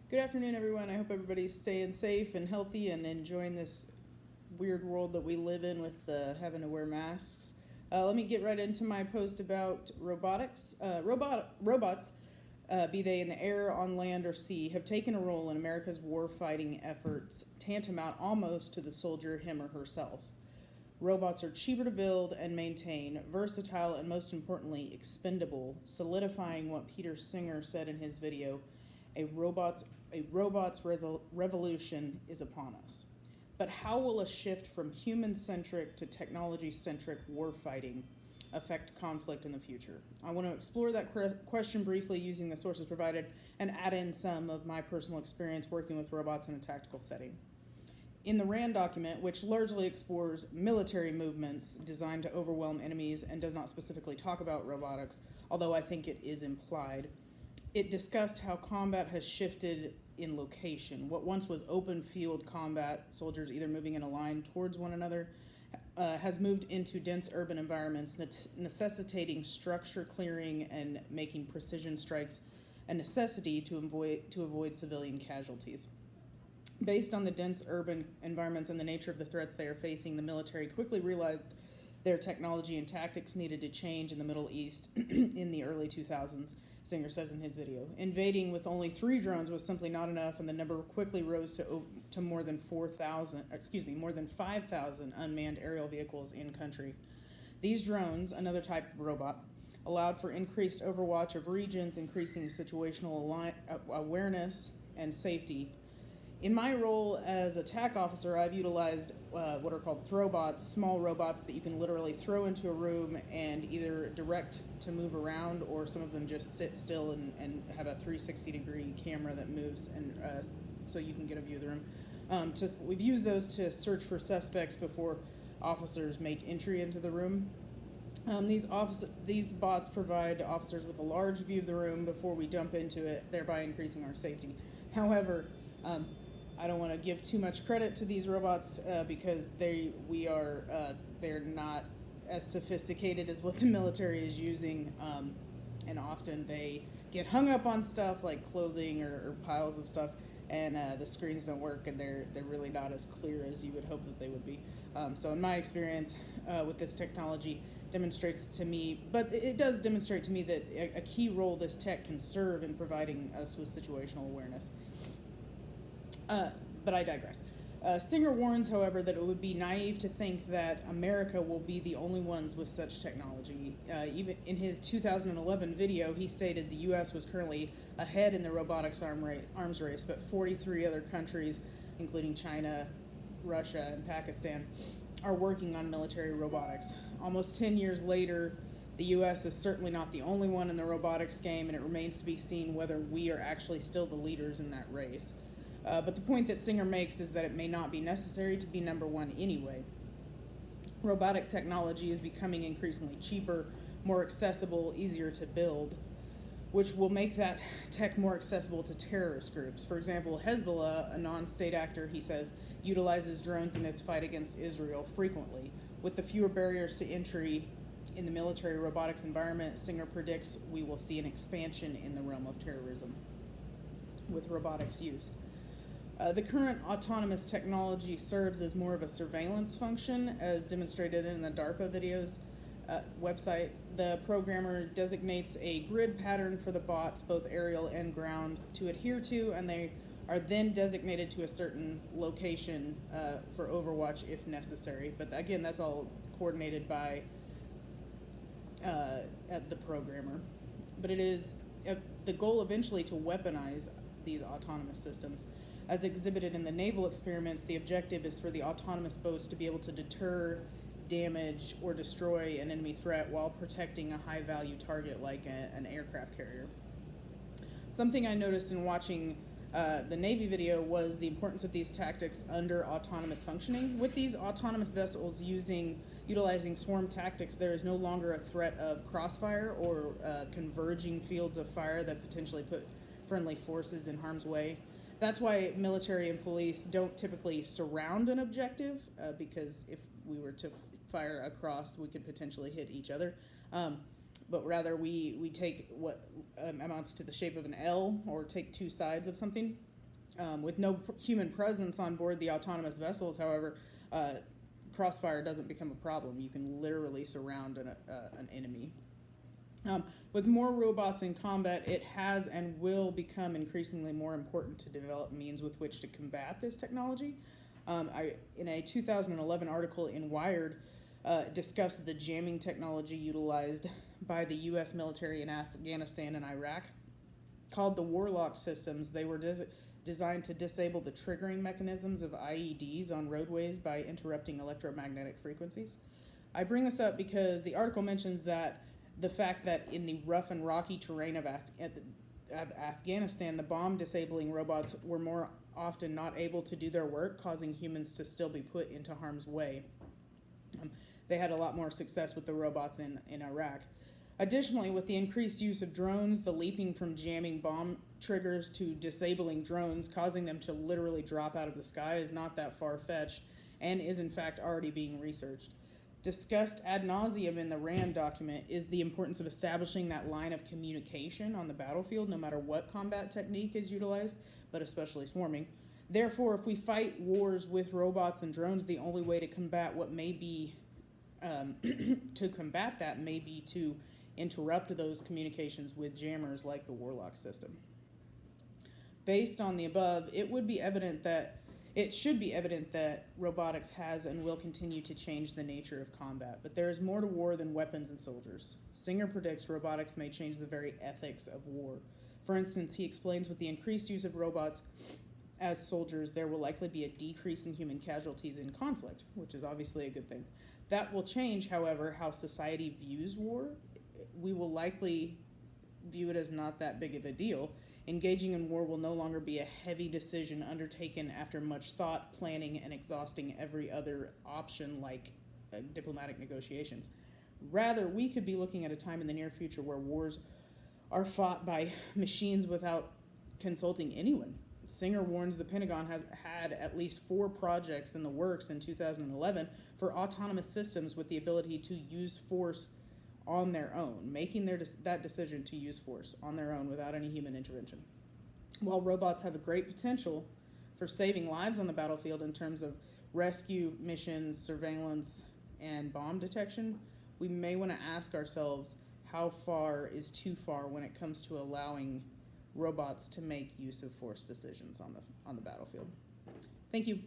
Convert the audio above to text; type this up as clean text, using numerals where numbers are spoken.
Good afternoon, everyone. I hope everybody's staying safe and healthy and enjoying this weird world that we live in with having to wear masks. Let me get right into my post about robotics. Robots, be they in the air, on land, or sea, have taken a role in America's war-fighting efforts, tantamount almost to the soldier, him or herself. Robots are cheaper to build and maintain, versatile, and most importantly, expendable, solidifying what Peter Singer said in his video, a robot's revolution is upon us. But how will a shift from human-centric to technology-centric warfighting affect conflict in the future? I want to explore that question briefly using the sources provided and add in some of my personal experience working with robots in a tactical setting. In the RAND document, which largely explores military movements designed to overwhelm enemies and does not specifically talk about robotics, although I think it is implied, it discussed how combat has shifted in location. What once was open field combat, soldiers either moving in a line towards one another, has moved into dense urban environments, necessitating structure clearing and making precision strikes a necessity to avoid civilian casualties. Based on the dense urban environments and the nature of the threats they are facing, the military quickly realized their technology and tactics needed to change in the Middle East in the early 2000s, Singer says in his video. Invading with only 3 drones was simply not enough, and the number quickly rose to more than 5,000 unmanned aerial vehicles in country. These drones, another type of robot, allowed for increased overwatch of regions, increasing situational awareness and safety. In my role as a TAC officer, I've utilized what are called throwbots, small robots that you can literally throw into a room and either direct to move around, or some of them just sit still and have a 360-degree camera that moves, and so you can get a view of the room. We've used those to search for suspects before officers make entry into the room. These bots provide officers with a large view of the room before we jump into it, thereby increasing our safety. However, I don't want to give too much credit to these robots because they're not as sophisticated as what the military is using, and often they get hung up on stuff like clothing or piles of stuff, and the screens don't work, and they're really not as clear as you would hope that they would be. So in my experience with this technology, demonstrates to me, but it does demonstrate to me that a key role this tech can serve in providing us with situational awareness. But I digress. Singer warns, however, that it would be naive to think that America will be the only ones with such technology. Even in his 2011 video, he stated the U.S. was currently ahead in the robotics arms race, but 43 other countries, including China, Russia, and Pakistan, are working on military robotics. Almost 10 years later, the U.S. is certainly not the only one in the robotics game, and it remains to be seen whether we are actually still the leaders in that race. But the point that Singer makes is that it may not be necessary to be number one anyway. Robotic technology is becoming increasingly cheaper, more accessible, easier to build, which will make that tech more accessible to terrorist groups. For example, Hezbollah, a non-state actor, he says, utilizes drones in its fight against Israel frequently. With the fewer barriers to entry in the military robotics environment, Singer predicts we will see an expansion in the realm of terrorism with robotics use. The current autonomous technology serves as more of a surveillance function, as demonstrated in the DARPA videos website. The programmer designates a grid pattern for the bots, both aerial and ground, to adhere to, and they are then designated to a certain location for overwatch if necessary. But again, that's all coordinated by the programmer. But it is the goal eventually to weaponize these autonomous systems. As exhibited in the naval experiments, the objective is for the autonomous boats to be able to deter, damage, or destroy an enemy threat while protecting a high-value target like an aircraft carrier. Something I noticed in watching the Navy video was the importance of these tactics under autonomous functioning. With these autonomous vessels utilizing swarm tactics, there is no longer a threat of crossfire or converging fields of fire that potentially put friendly forces in harm's way. That's why military and police don't typically surround an objective, because if we were to fire across, we could potentially hit each other. But rather we take what amounts to the shape of an L, or take two sides of something, With no human presence on board the autonomous vessels, however, crossfire doesn't become a problem. You can literally surround an enemy. With more robots in combat, it has and will become increasingly more important to develop means with which to combat this technology. In a 2011 article in Wired, discussed the jamming technology utilized by the U.S. military in Afghanistan and Iraq. Called the Warlock systems, they were designed to disable the triggering mechanisms of IEDs on roadways by interrupting electromagnetic frequencies. I bring this up because the article mentioned that the fact that in the rough and rocky terrain of Afghanistan, the bomb disabling robots were more often not able to do their work, causing humans to still be put into harm's way. They had a lot more success with the robots in Iraq. Additionally, with the increased use of drones, the leaping from jamming bomb triggers to disabling drones, causing them to literally drop out of the sky, is not that far-fetched and is in fact already being researched. Discussed ad nauseum in the RAND document is the importance of establishing that line of communication on the battlefield, no matter what combat technique is utilized, but especially swarming. Therefore, if we fight wars with robots and drones, the only way to combat what may be to combat that may be to interrupt those communications with jammers like the Warlock system. Based on the above, it should be evident that robotics has and will continue to change the nature of combat, but there is more to war than weapons and soldiers. Singer predicts robotics may change the very ethics of war. For instance, he explains with the increased use of robots as soldiers, there will likely be a decrease in human casualties in conflict, which is obviously a good thing. That will change, however, how society views war. We will likely view it as not that big of a deal. Engaging in war will no longer be a heavy decision undertaken after much thought, planning, and exhausting every other option like diplomatic negotiations. Rather, we could be looking at a time in the near future where wars are fought by machines without consulting anyone. Singer warns the Pentagon has had at least 4 projects in the works in 2011 for autonomous systems with the ability to use force on their own, making that decision to use force on their own without any human intervention. While robots have a great potential for saving lives on the battlefield in terms of rescue missions, surveillance, and bomb detection, we may want to ask ourselves how far is too far when it comes to allowing robots to make use of force decisions on the battlefield. Thank you.